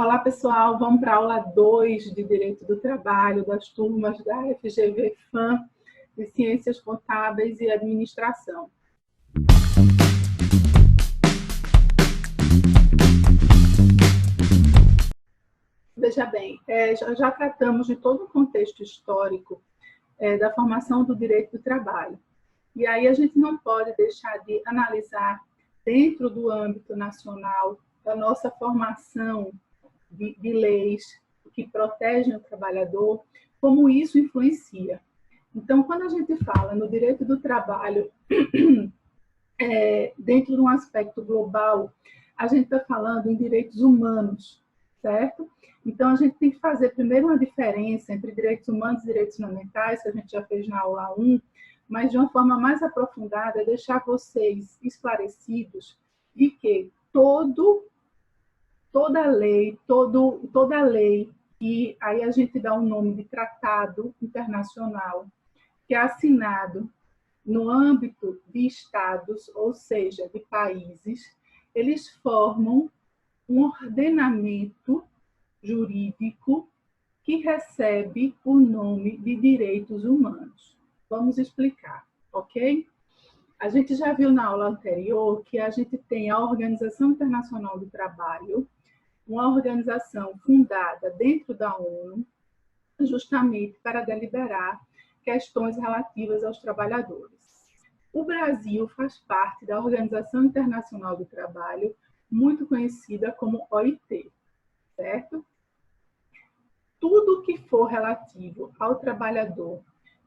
Olá, pessoal. Vamos para a aula 2 de Direito do Trabalho, das turmas da FGV FAM, de Ciências Contábeis e Administração. Veja bem, já tratamos de todo o contexto histórico da formação do direito do trabalho. E aí a gente não pode deixar de analisar, dentro do âmbito nacional, a nossa formação de leis que protegem o trabalhador, como isso influencia. Então, quando a gente fala no direito do trabalho, dentro de um aspecto global, a gente está falando em direitos humanos, certo? Então, a gente tem que fazer primeiro uma diferença entre direitos humanos e direitos fundamentais, que a gente já fez na aula 1, mas de uma forma mais aprofundada, deixar vocês esclarecidos de que toda lei, e aí a gente dá o nome de tratado internacional, que é assinado no âmbito de estados, ou seja, de países, eles formam um ordenamento jurídico que recebe o nome de direitos humanos. Vamos explicar, ok? A gente já viu na aula anterior que a gente tem a Organização Internacional do Trabalho, uma organização fundada dentro da ONU, justamente para deliberar questões relativas aos trabalhadores. O Brasil faz parte da Organização Internacional do Trabalho, muito conhecida como OIT, certo? Tudo que for relativo ao trabalhador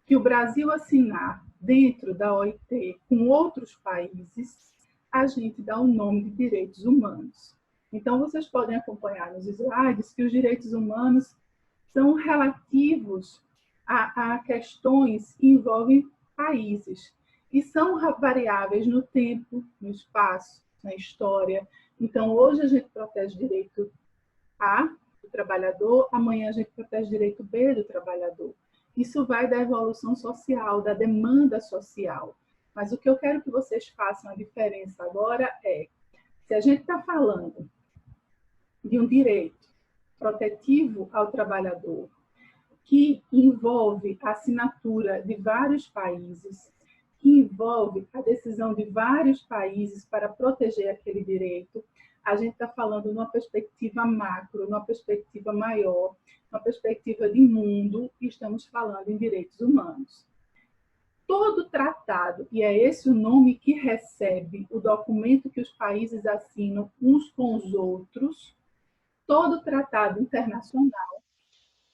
que o Brasil assinar dentro da OIT com outros países, a gente dá o nome de direitos humanos. Então, vocês podem acompanhar nos slides que os direitos humanos são relativos a questões que envolvem países e são variáveis no tempo, no espaço, na história. Então, hoje a gente protege o direito A do trabalhador, amanhã a gente protege o direito B do trabalhador. Isso vai da evolução social, da demanda social. Mas o que eu quero que vocês façam a diferença agora é, se a gente está falando de um direito protetivo ao trabalhador, que envolve a assinatura de vários países, que envolve a decisão de vários países para proteger aquele direito, a gente está falando numa perspectiva macro, numa perspectiva maior, uma perspectiva de mundo, e estamos falando em direitos humanos. Todo tratado, e é esse o nome que recebe o documento que os países assinam uns com os outros, todo tratado internacional,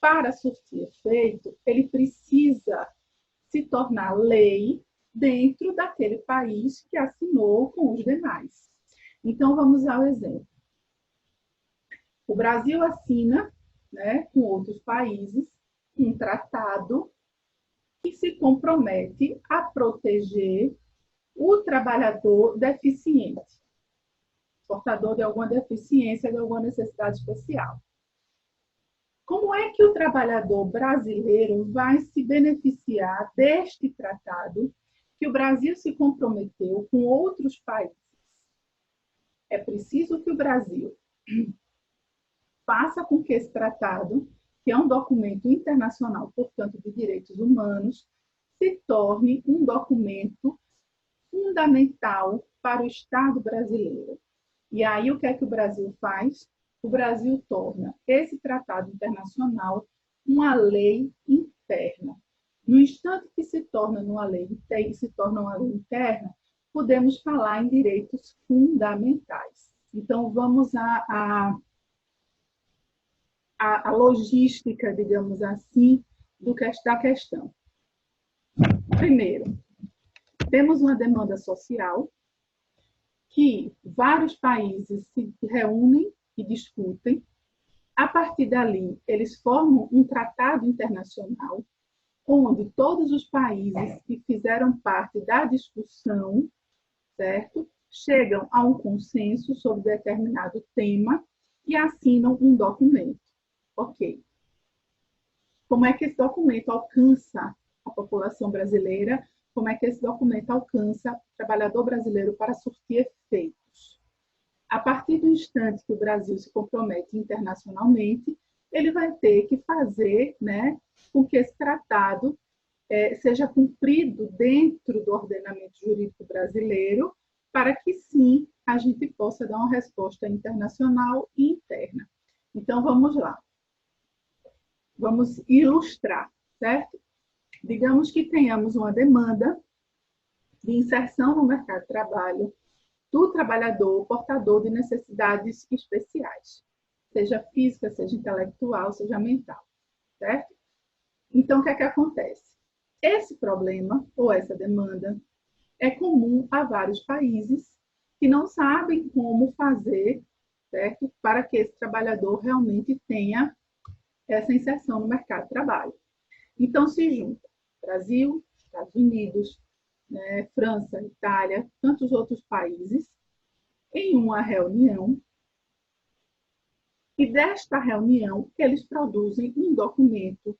para surtir efeito, ele precisa se tornar lei dentro daquele país que assinou com os demais. Então, vamos ao exemplo. O Brasil assina, com outros países, um tratado que se compromete a proteger o trabalhador deficiente, portador de alguma deficiência, de alguma necessidade especial. Como é que o trabalhador brasileiro vai se beneficiar deste tratado que o Brasil se comprometeu com outros países? É preciso que o Brasil faça com que esse tratado, que é um documento internacional, portanto, de direitos humanos, se torne um documento fundamental para o Estado brasileiro. E aí, o que é que o Brasil faz? O Brasil torna esse tratado internacional uma lei interna. No instante que se torna uma lei interna, podemos falar em direitos fundamentais. Então, vamos à logística, digamos assim, da questão. Primeiro, temos uma demanda social que vários países se reúnem e discutem. A partir dali, eles formam um tratado internacional onde todos os países que fizeram parte da discussão, certo, chegam a um consenso sobre determinado tema e assinam um documento. Ok. Como é que esse documento alcança a população brasileira? Como é que esse documento alcança o trabalhador brasileiro para surtir efeitos? A partir do instante que o Brasil se compromete internacionalmente, ele vai ter que fazer, né, com que esse tratado seja cumprido dentro do ordenamento jurídico brasileiro, para que sim a gente possa dar uma resposta internacional e interna. Então vamos lá. Vamos ilustrar, certo? Digamos que tenhamos uma demanda de inserção no mercado de trabalho do trabalhador portador de necessidades especiais, seja física, seja intelectual, seja mental, certo? Então, o que é que acontece? Esse problema, ou essa demanda, é comum a vários países que não sabem como fazer, certo? Para que esse trabalhador realmente tenha essa inserção no mercado de trabalho. Então, se junta Brasil, Estados Unidos, né, França, Itália, tantos outros países, em uma reunião, e desta reunião eles produzem um documento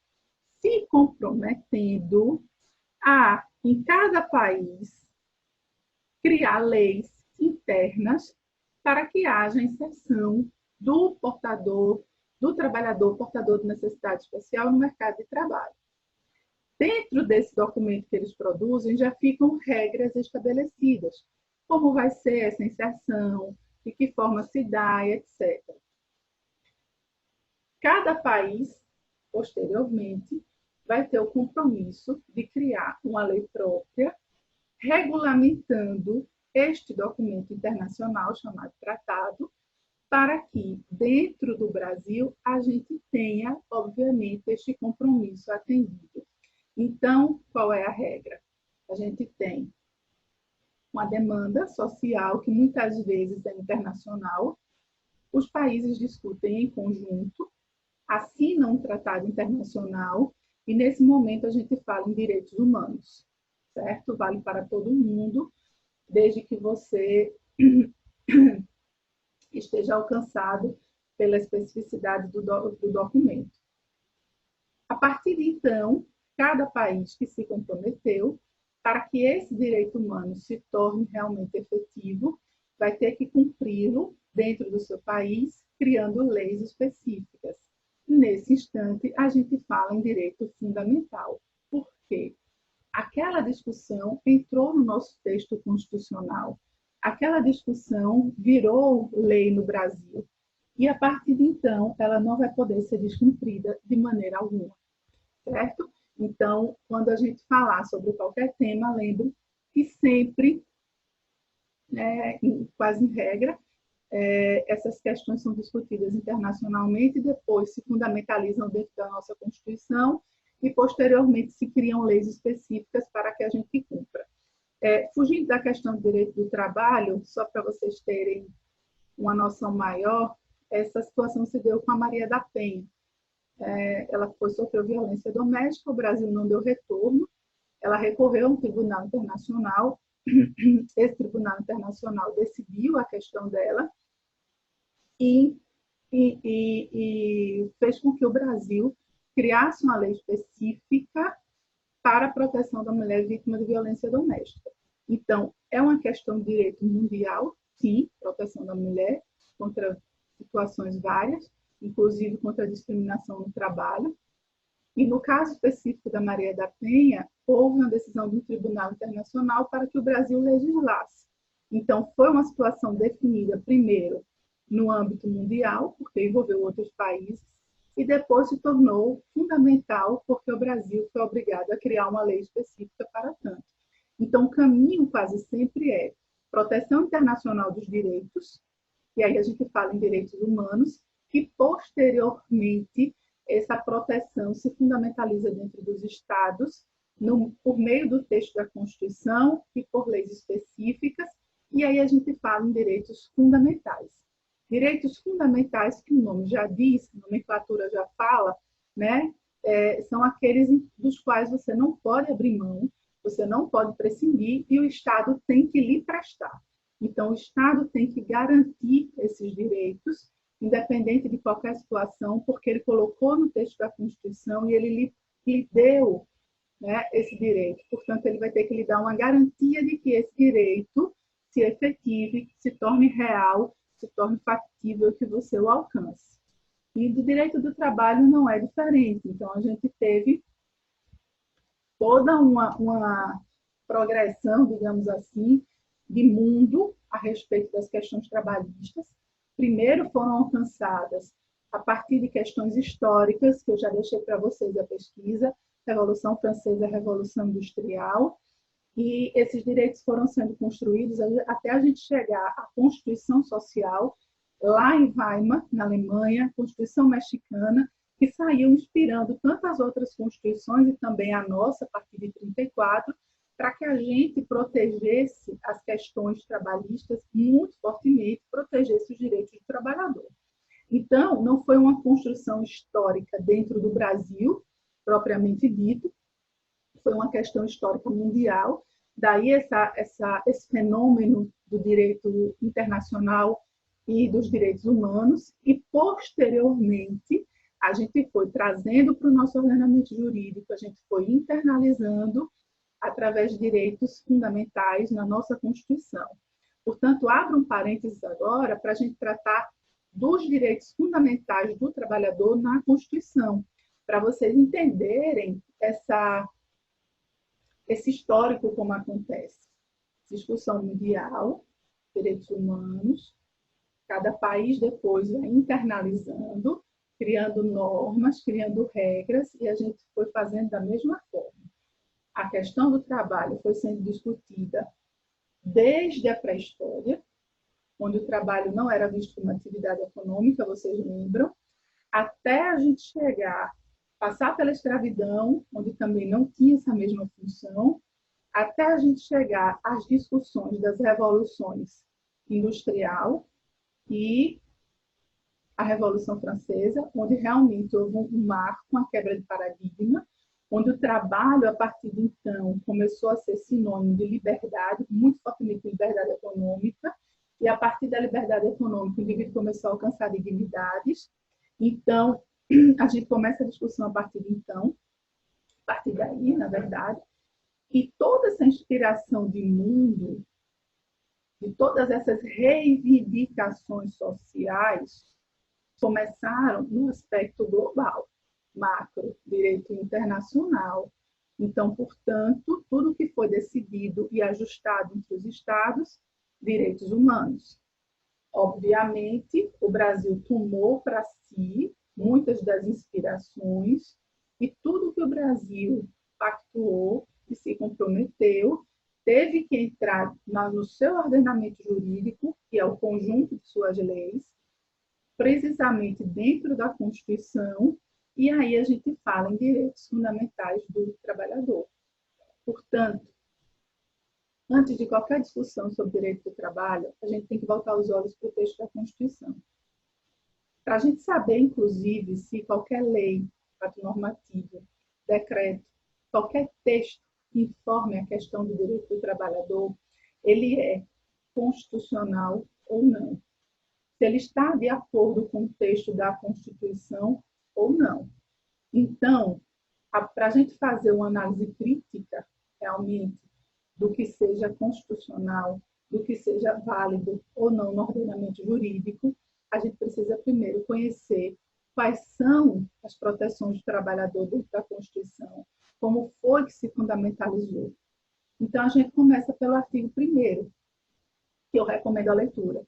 se comprometendo a, em cada país, criar leis internas para que haja inserção do portador, do trabalhador portador de necessidade especial no mercado de trabalho. Dentro desse documento que eles produzem, já ficam regras estabelecidas, como vai ser essa inserção, de que forma se dá, etc. Cada país, posteriormente, vai ter o compromisso de criar uma lei própria, regulamentando este documento internacional chamado tratado, para que, dentro do Brasil, a gente tenha, obviamente, este compromisso atendido. Então, qual é a regra? A gente tem uma demanda social que muitas vezes é internacional, os países discutem em conjunto, assinam um tratado internacional e, nesse momento, a gente fala em direitos humanos, certo? Vale para todo mundo, desde que você esteja alcançado pela especificidade do documento. A partir de então, cada país que se comprometeu, para que esse direito humano se torne realmente efetivo, vai ter que cumpri-lo dentro do seu país, criando leis específicas. Nesse instante, a gente fala em direito fundamental. Por quê? Aquela discussão entrou no nosso texto constitucional. Aquela discussão virou lei no Brasil. E, a partir de então, ela não vai poder ser descumprida de maneira alguma. Certo? Então, quando a gente falar sobre qualquer tema, lembre que sempre, quase em regra, essas questões são discutidas internacionalmente e depois se fundamentalizam dentro da nossa Constituição e, posteriormente, se criam leis específicas para que a gente cumpra. Fugindo da questão do direito do trabalho, só para vocês terem uma noção maior, essa situação se deu com a Maria da Penha. Ela sofreu violência doméstica, o Brasil não deu retorno, ela recorreu a um tribunal internacional, esse tribunal internacional decidiu a questão dela e fez com que o Brasil criasse uma lei específica para a proteção da mulher vítima de violência doméstica. Então, é uma questão de direito mundial, sim, proteção da mulher contra situações várias, inclusive contra a discriminação no trabalho. E no caso específico da Maria da Penha, houve uma decisão do Tribunal Internacional para que o Brasil legislasse. Então, foi uma situação definida, primeiro, no âmbito mundial, porque envolveu outros países, e depois se tornou fundamental, porque o Brasil foi obrigado a criar uma lei específica para tanto. Então, o caminho quase sempre é proteção internacional dos direitos, e aí a gente fala em direitos humanos, e, posteriormente, essa proteção se fundamentaliza dentro dos Estados, por meio do texto da Constituição e por leis específicas, e aí a gente fala em direitos fundamentais. Direitos fundamentais, que o nome já diz, a nomenclatura já fala, né? São aqueles dos quais você não pode abrir mão, você não pode prescindir, e o Estado tem que lhe prestar. Então, o Estado tem que garantir esses direitos, independente de qualquer situação, porque ele colocou no texto da Constituição e ele lhe deu, né, esse direito. Portanto, ele vai ter que lhe dar uma garantia de que esse direito se efetive, se torne real se torne factível que você o alcance. E do direito do trabalho não é diferente. Então, a gente teve toda uma progressão, digamos assim, de mundo a respeito das questões trabalhistas. Primeiro foram alcançadas a partir de questões históricas, que eu já deixei para vocês a pesquisa, Revolução Francesa, Revolução Industrial, e esses direitos foram sendo construídos até a gente chegar à Constituição Social, lá em Weimar, na Alemanha, Constituição Mexicana, que saiu inspirando tantas outras constituições e também a nossa, a partir de 34, para que a gente protegesse as questões trabalhistas muito fortemente, protegesse os direitos do trabalhador. Então, não foi uma construção histórica dentro do Brasil, propriamente dito, foi uma questão histórica mundial, daí esse fenômeno do direito internacional e dos direitos humanos, e posteriormente a gente foi trazendo para o nosso ordenamento jurídico, a gente foi internalizando através de direitos fundamentais na nossa Constituição. Portanto, abro um parênteses agora para a gente tratar dos direitos fundamentais do trabalhador na Constituição, para vocês entenderem esse histórico como acontece. Discussão mundial, direitos humanos, cada país depois vai internalizando, criando normas, criando regras, e a gente foi fazendo da mesma forma. A questão do trabalho foi sendo discutida desde a pré-história, onde o trabalho não era visto como atividade econômica, vocês lembram, até a gente chegar, passar pela escravidão, onde também não tinha essa mesma função, até a gente chegar às discussões das revoluções industrial e a Revolução Francesa, onde realmente houve um marco, uma quebra de paradigma, onde o trabalho, a partir de então, começou a ser sinônimo de liberdade, muito fortemente de liberdade econômica, e a partir da liberdade econômica, o indivíduo começou a alcançar dignidades. Então, a gente começa a discussão a partir de então, a partir daí, na verdade, e toda essa inspiração de mundo, de todas essas reivindicações sociais, começaram no aspecto global, macro, direito internacional. Então, portanto, tudo que foi decidido e ajustado entre os Estados, direitos humanos. Obviamente, o Brasil tomou para si muitas das inspirações e tudo que o Brasil pactuou e se comprometeu teve que entrar no seu ordenamento jurídico, que é o conjunto de suas leis, precisamente dentro da Constituição, e aí a gente fala em direitos fundamentais do trabalhador. Portanto, antes de qualquer discussão sobre direito do trabalho, a gente tem que voltar os olhos para o texto da Constituição. Para a gente saber, inclusive, se qualquer lei, ato normativo, decreto, qualquer texto que informe a questão do direito do trabalhador, ele é constitucional ou não. Se ele está de acordo com o texto da Constituição ou não. Então, para a gente fazer uma análise crítica, realmente, do que seja constitucional, do que seja válido ou não no ordenamento jurídico, a gente precisa primeiro conhecer quais são as proteções do trabalhador dentro da Constituição, como foi que se fundamentalizou. Então, a gente começa pelo artigo 1º, que eu recomendo a leitura.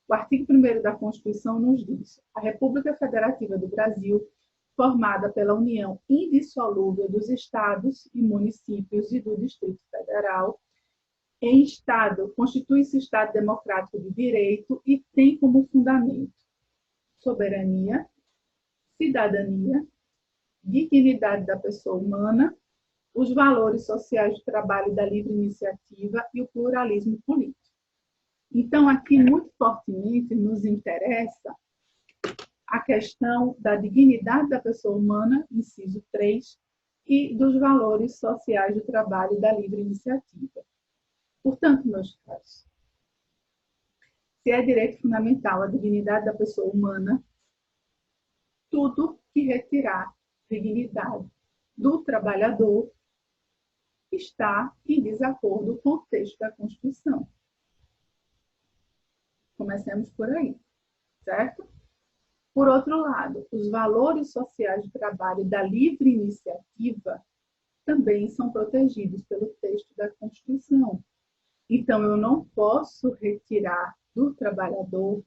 O artigo 1º da Constituição nos diz: a República Federativa do Brasil, formada pela união indissolúvel dos estados e municípios e do Distrito Federal, em Estado, constitui-se Estado democrático de direito e tem como fundamento soberania, cidadania, dignidade da pessoa humana, os valores sociais do trabalho e da livre iniciativa e o pluralismo político. Então, aqui, muito fortemente, nos interessa a questão da dignidade da pessoa humana, inciso 3, e dos valores sociais do trabalho e da livre iniciativa. Portanto, meus caros, se é direito fundamental a dignidade da pessoa humana, tudo que retirar dignidade do trabalhador está em desacordo com o texto da Constituição. Comecemos por aí, certo? Por outro lado, os valores sociais de trabalho da livre iniciativa também são protegidos pelo texto da Constituição. Então, eu não posso retirar do trabalhador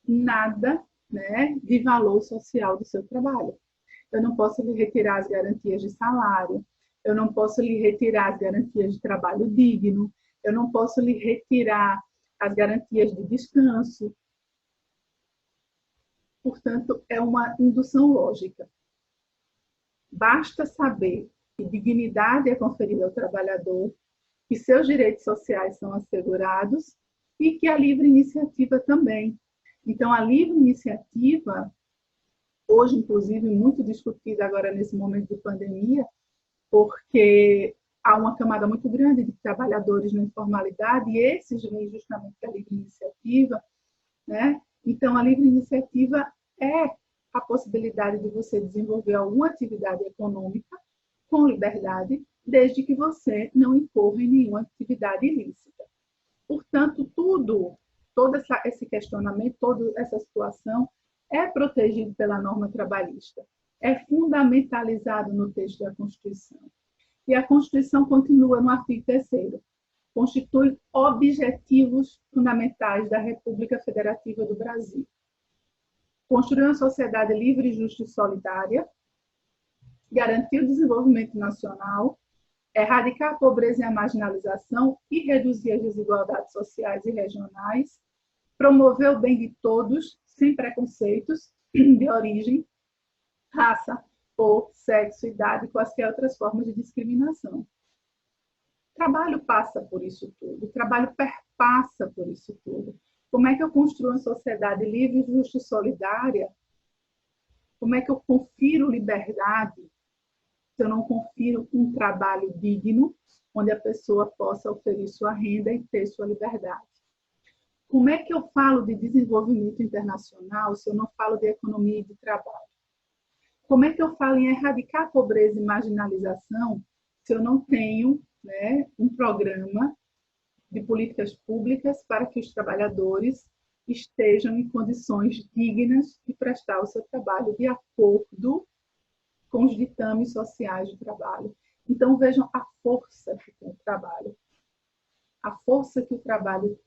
nada, né, de valor social do seu trabalho. Eu não posso lhe retirar as garantias de salário, eu não posso lhe retirar as garantias de trabalho digno, eu não posso lhe retirar as garantias de descanso. Portanto, é uma indução lógica. Basta saber que dignidade é conferida ao trabalhador, que seus direitos sociais são assegurados e que a livre iniciativa também. Então, a livre iniciativa, hoje, inclusive, muito discutida agora nesse momento de pandemia, porque há uma camada muito grande de trabalhadores na informalidade e esses vêm justamente da livre iniciativa, né? Então, a livre iniciativa é a possibilidade de você desenvolver alguma atividade econômica com liberdade, desde que você não incorra em nenhuma atividade ilícita. Portanto, todo esse questionamento, toda essa situação é protegido pela norma trabalhista, é fundamentalizado no texto da Constituição. E a Constituição continua no artigo 3º, constitui objetivos fundamentais da República Federativa do Brasil. Construir uma sociedade livre, justa e solidária, garantir o desenvolvimento nacional, erradicar a pobreza e a marginalização e reduzir as desigualdades sociais e regionais, promover o bem de todos, sem preconceitos de origem, raça, cor, sexo, idade, quaisquer outras formas de discriminação. O trabalho passa por isso tudo, o trabalho perpassa por isso tudo. Como é que eu construo uma sociedade livre, justa e solidária? Como é que eu confiro liberdade se eu não confiro um trabalho digno, onde a pessoa possa oferir sua renda e ter sua liberdade? Como é que eu falo de desenvolvimento internacional se eu não falo de economia e de trabalho? Como é que eu falo em erradicar a pobreza e marginalização se eu não tenho, né, um programa de políticas públicas para que os trabalhadores estejam em condições dignas de prestar o seu trabalho de acordo com os ditames sociais de trabalho? Então, vejam a força que tem o trabalho. A força que o trabalho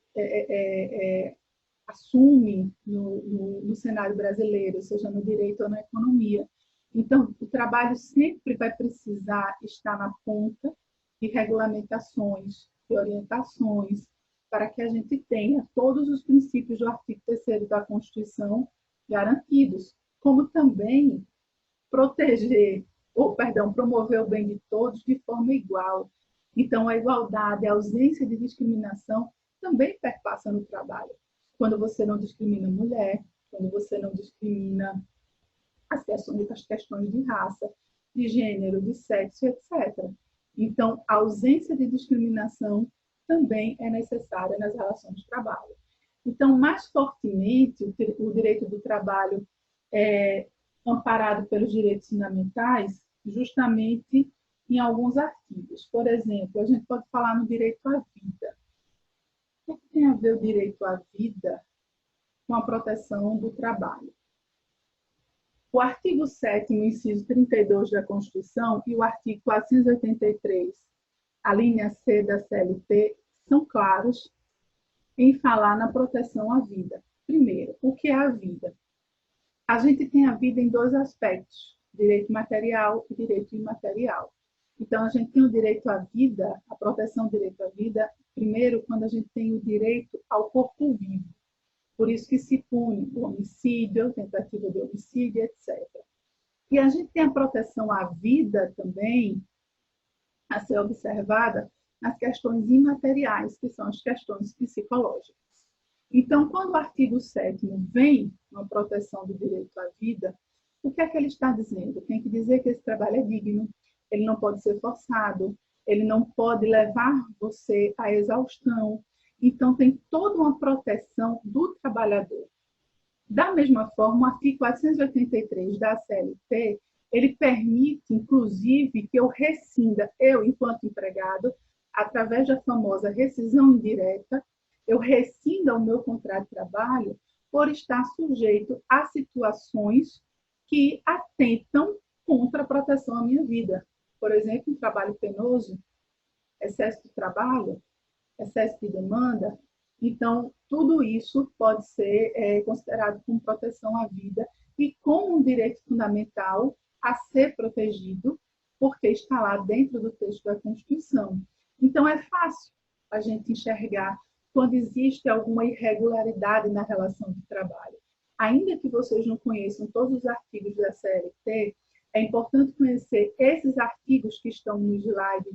assume no cenário brasileiro, seja no direito ou na economia. Então, o trabalho sempre vai precisar estar na ponta de regulamentações, de orientações, para que a gente tenha todos os princípios do artigo 3º da Constituição garantidos, como também promover o bem de todos de forma igual. Então, a igualdade, a ausência de discriminação também perpassa no trabalho. Quando você não discrimina mulher, quando você não discrimina as questões de raça, de gênero, de sexo, etc. Então, a ausência de discriminação também é necessária nas relações de trabalho. Então, mais fortemente, o direito do trabalho é amparado pelos direitos fundamentais, justamente em alguns artigos. Por exemplo, a gente pode falar no direito à vida. O que tem a ver o direito à vida com a proteção do trabalho? O artigo 7º, inciso 32 da Constituição, e o artigo 483, a linha C da CLT, são claros em falar na proteção à vida. Primeiro, o que é a vida? A gente tem a vida em dois aspectos, direito material e direito imaterial. Então, a gente tem o direito à vida, a proteção do direito à vida, primeiro, quando a gente tem o direito ao corpo vivo. Por isso que se pune o homicídio, tentativa de homicídio, etc. E a gente tem a proteção à vida também a ser observada nas questões imateriais, que são as questões psicológicas. Então, quando o artigo 7º vem uma proteção do direito à vida, o que é que ele está dizendo? Tem que dizer que esse trabalho é digno, ele não pode ser forçado, ele não pode levar você à exaustão. Então, tem toda uma proteção do trabalhador. Da mesma forma, o artigo 483 da CLT, ele permite, inclusive, que eu rescinda, eu, enquanto empregado, através da famosa rescisão indireta, eu rescinda o meu contrato de trabalho por estar sujeito a situações que atentam contra a proteção à minha vida. Por exemplo, um trabalho penoso, excesso de trabalho, excesso de demanda. Então, tudo isso pode ser considerado como proteção à vida e como um direito fundamental a ser protegido, porque está lá dentro do texto da Constituição. Então, é fácil a gente enxergar quando existe alguma irregularidade na relação de trabalho. Ainda que vocês não conheçam todos os artigos da CLT, é importante conhecer esses artigos que estão no slide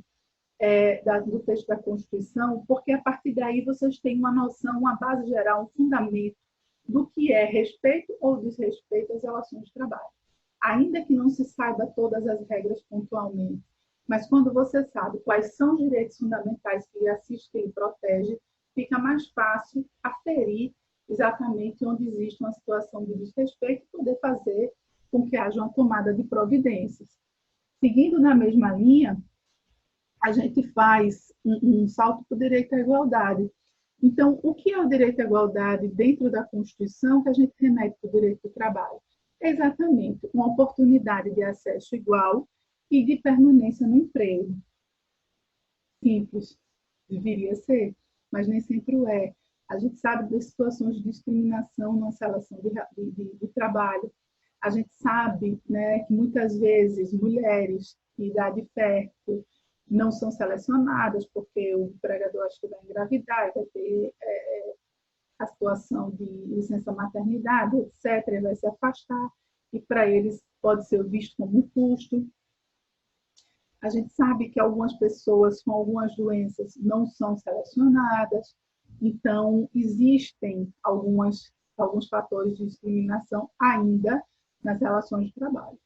do texto da Constituição, porque a partir daí vocês têm uma noção, uma base geral, um fundamento do que é respeito ou desrespeito às relações de trabalho. Ainda que não se saiba todas as regras pontualmente, mas quando você sabe quais são os direitos fundamentais que lhe assiste, que lhe protege, fica mais fácil aferir exatamente onde existe uma situação de desrespeito e poder fazer com que haja uma tomada de providências. Seguindo na mesma linha, a gente faz um salto para o direito à igualdade. Então, o que é o direito à igualdade dentro da Constituição que a gente remete para o direito do trabalho? É exatamente uma oportunidade de acesso igual e de permanência no emprego. Simples, deveria ser, mas nem sempre o é. A gente sabe das situações de discriminação na relação de trabalho. A gente sabe, né, que muitas vezes mulheres de idade fértil não são selecionadas porque o empregador acha que vai engravidar, vai ter a situação de licença maternidade, etc., ele vai se afastar, e para eles pode ser visto como um custo. A gente sabe que algumas pessoas com algumas doenças não são selecionadas, então existem alguns fatores de discriminação ainda nas relações de trabalho.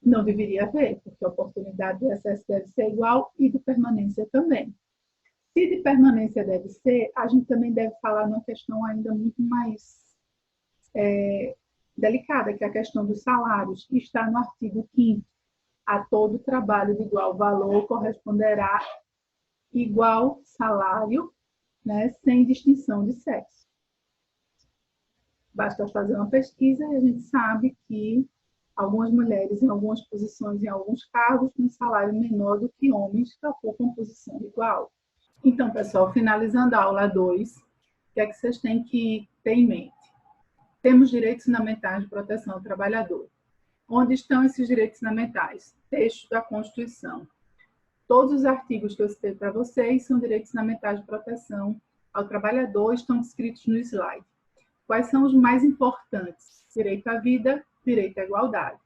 Não deveria haver, porque a oportunidade de acesso deve ser igual e de permanência também. Se de permanência deve ser, a gente também deve falar numa questão ainda muito mais delicada, que é a questão dos salários, que está no artigo 5º. A todo trabalho de igual valor corresponderá igual salário, né, sem distinção de sexo. Basta fazer uma pesquisa e a gente sabe que algumas mulheres em algumas posições, em alguns cargos, têm um salário menor do que homens que ocupam posição igual. Então, pessoal, finalizando a aula 2, o que é que vocês têm que ter em mente? Temos direitos fundamentais de proteção ao trabalhador. Onde estão esses direitos fundamentais? Texto da Constituição. Todos os artigos que eu citei para vocês são direitos fundamentais de proteção ao trabalhador, estão descritos no slide. Quais são os mais importantes? Direito à vida, direito à igualdade.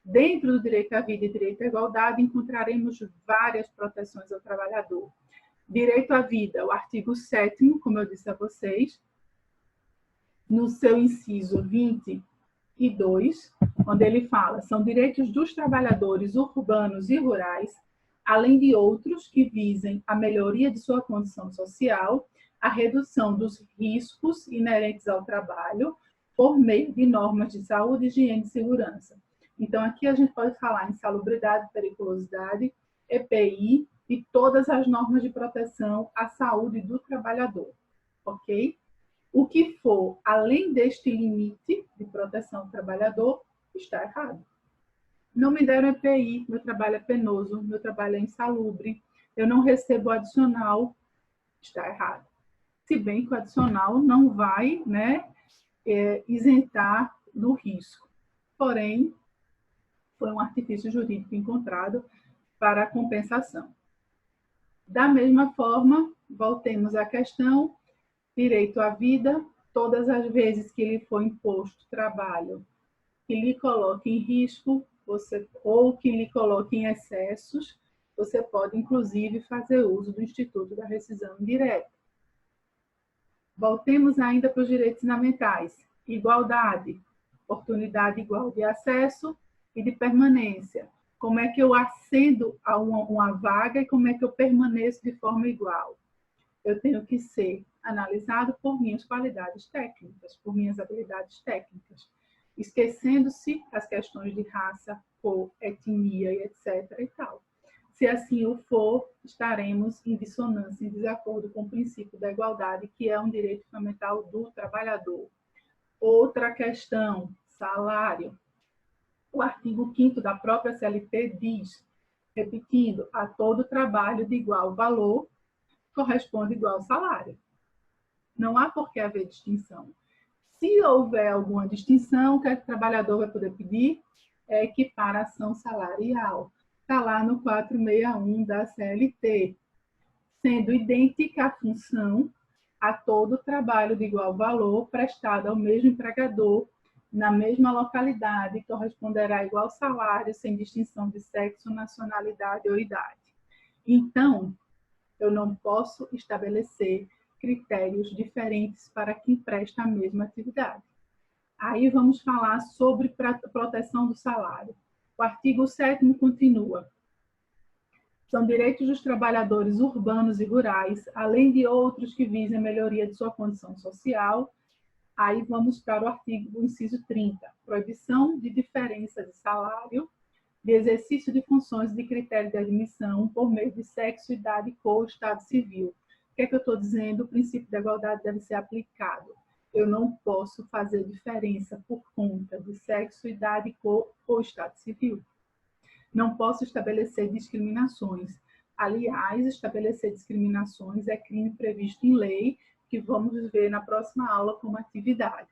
Dentro do direito à vida e direito à igualdade, encontraremos várias proteções ao trabalhador. Direito à vida, o artigo 7º, como eu disse a vocês, no seu inciso 22, onde ele fala, são direitos dos trabalhadores urbanos e rurais, além de outros que visem a melhoria de sua condição social, a redução dos riscos inerentes ao trabalho, por meio de normas de saúde, higiene e segurança. Então, aqui a gente pode falar em salubridade, periculosidade, EPI e todas as normas de proteção à saúde do trabalhador, ok? O que for além deste limite de proteção ao trabalhador está errado. Não me deram EPI, meu trabalho é penoso, meu trabalho é insalubre, eu não recebo adicional, está errado. Se bem que o adicional não vai, né, isentar do risco. Porém, foi um artifício jurídico encontrado para a compensação. Da mesma forma, voltemos à questão, direito à vida, todas as vezes que lhe for imposto trabalho que lhe coloque em risco, ou que lhe coloque em excessos, você pode, inclusive, fazer uso do Instituto da Rescisão Indireta. Voltemos ainda para os direitos fundamentais. Igualdade, oportunidade igual de acesso e de permanência. Como é que eu ascendo a uma vaga e como é que eu permaneço de forma igual? Eu tenho que ser analisado por minhas qualidades técnicas, por minhas habilidades técnicas, esquecendo-se as questões de raça, cor, etnia e etc. e tal. Se assim o for, estaremos em dissonância, em desacordo com o princípio da igualdade, que é um direito fundamental do trabalhador. Outra questão, salário. O artigo 5º da própria CLT diz, repetindo, a todo trabalho de igual valor corresponde igual salário. Não há por que haver distinção. Se houver alguma distinção, o que o trabalhador vai poder pedir é equiparação salarial. Está lá no 461 da CLT, sendo idêntica a função a todo trabalho de igual valor prestado ao mesmo empregador na mesma localidade, corresponderá a igual salário, sem distinção de sexo, nacionalidade ou idade. Então, eu não posso estabelecer critérios diferentes para quem presta a mesma atividade. Aí vamos falar sobre proteção do salário. O artigo 7º continua. São direitos dos trabalhadores urbanos e rurais, além de outros que visem a melhoria de sua condição social. Aí vamos para o artigo, o inciso 30. Proibição de diferença de salário, de exercício de funções de critério de admissão por meio de sexo, idade, cor, estado civil. O que é que eu estou dizendo? O princípio da igualdade deve ser aplicado. Eu não posso fazer diferença por conta de sexo, idade, cor ou estado civil. Não posso estabelecer discriminações. Aliás, estabelecer discriminações é crime previsto em lei, que vamos ver na próxima aula como atividade.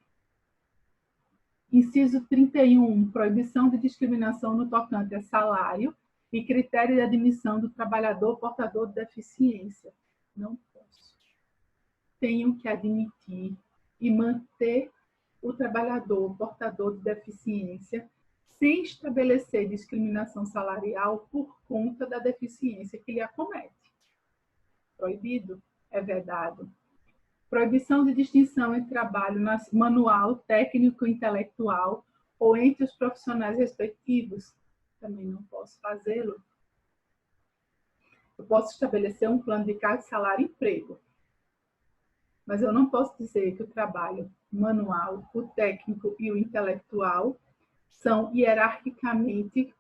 Inciso 31, proibição de discriminação no tocante a salário e critério de admissão do trabalhador portador de deficiência. Não posso. Tenho que admitir e manter o trabalhador portador de deficiência sem estabelecer discriminação salarial por conta da deficiência que lhe acomete. Proibido? É vedado. Proibição de distinção entre trabalho manual, técnico, intelectual ou entre os profissionais respectivos. Também não posso fazê-lo. Eu posso estabelecer um plano de carga, salário e emprego. Mas eu não posso dizer que o trabalho manual, o técnico e o intelectual são hierarquicamente,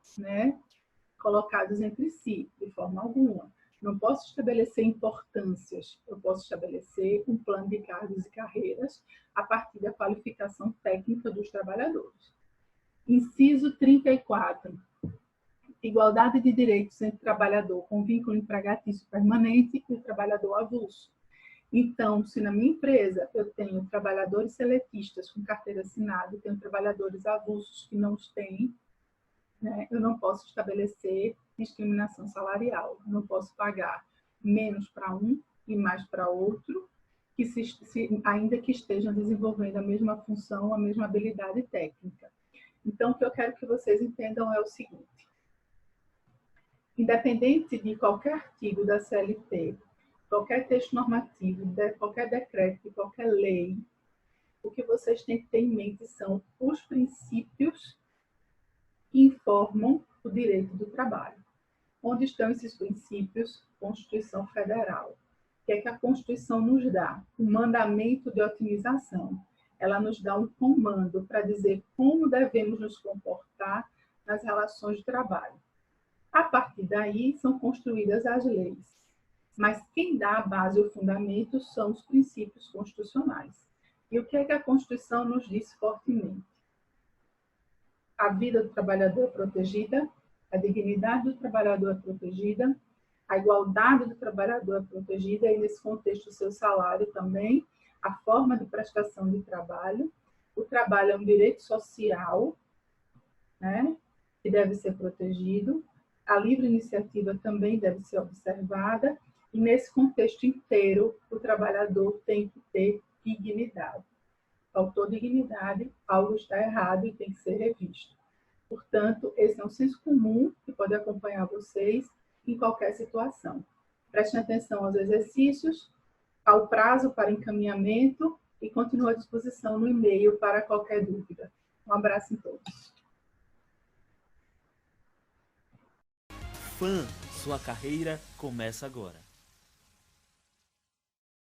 colocados entre si, de forma alguma. Não posso estabelecer importâncias, eu posso estabelecer um plano de cargos e carreiras a partir da qualificação técnica dos trabalhadores. Inciso 34. Igualdade de direitos entre o trabalhador com vínculo empregatício permanente e o trabalhador avulso. Então, se na minha empresa eu tenho trabalhadores seletistas com carteira assinada e tenho trabalhadores avulsos que não os têm, eu não posso estabelecer discriminação salarial. Eu não posso pagar menos para um e mais para outro, ainda que estejam desenvolvendo a mesma função, a mesma habilidade técnica. Então, o que eu quero que vocês entendam é o seguinte. Independente de qualquer artigo da CLT, qualquer texto normativo, qualquer decreto, de qualquer lei, o que vocês têm que ter em mente são os princípios que informam o direito do trabalho. Onde estão esses princípios? Constituição Federal. O que é que a Constituição nos dá? Um mandamento de otimização. Ela nos dá um comando para dizer como devemos nos comportar nas relações de trabalho. A partir daí, são construídas as leis. Mas quem dá a base e o fundamento são os princípios constitucionais. E o que é que a Constituição nos diz fortemente? A vida do trabalhador é protegida, a dignidade do trabalhador é protegida, a igualdade do trabalhador é protegida, e nesse contexto o seu salário também, a forma de prestação de trabalho. O trabalho é um direito social, que deve ser protegido. A livre iniciativa também deve ser observada, e nesse contexto inteiro o trabalhador tem que ter dignidade. Faltou dignidade, algo está errado e tem que ser revisto. Portanto, esse é um senso comum que pode acompanhar vocês em qualquer situação. Prestem atenção aos exercícios, ao prazo para encaminhamento e continue à disposição no e-mail para qualquer dúvida. Um abraço em todos. FAM, sua carreira começa agora.